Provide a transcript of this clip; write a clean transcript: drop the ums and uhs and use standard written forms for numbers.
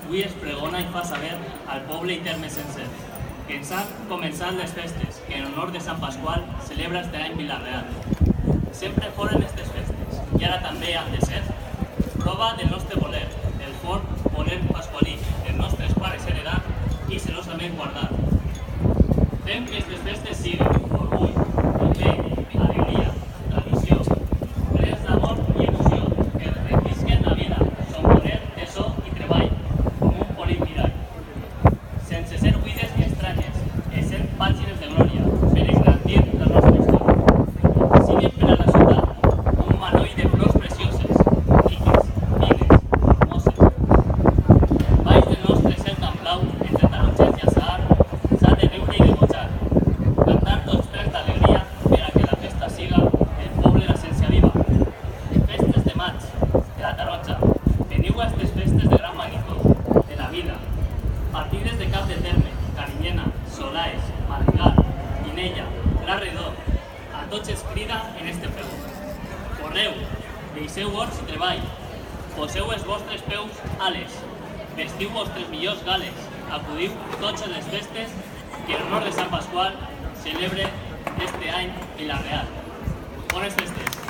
avui es pregona i fa saber al poble i terme sencer que ens han començat les festes que en honor de Sant Pasqual celebra este any Vila-real. Sempre foren aquestes festes i ara també han de ser prova del nostre voler, del fort voler pasqualí dels nostres pares heredat i celosament guardat. Fem que aquestes festes siguin orgull, envell, alegria, tradició, plens d'amor i il·lusió, que refresquisquen la vida, son voler, tesó i treball, com un polit mirall. Sense ser buides ni estranyes, essent pàgines de glòria, per engrandir la nostra història. Siguin per a la ciutat un manoll de flors precioses, riques, fines, hermoses. Baix del nostre cel tan blau, entre taronges i azahar, s'ha de riure i de gojar. Cantar tots tres d'alegria per a que la festa siga el poble l'essència viva. Festes de maig, de la taronja, veniu a aquestes festes de gran magnitud, de la vida. Partides de cap de terme, Carinyena, Solaes, Madrigal, Pinella, Gra Redó, a tots es crida en este pregó. Correu, deixeu horts i treball, poseu els vostres peus ales, vestiu vostres millors gales, acudiu tots a les festes que en honor de Sant Pasqual celebre este any Vila-real. Bones festes!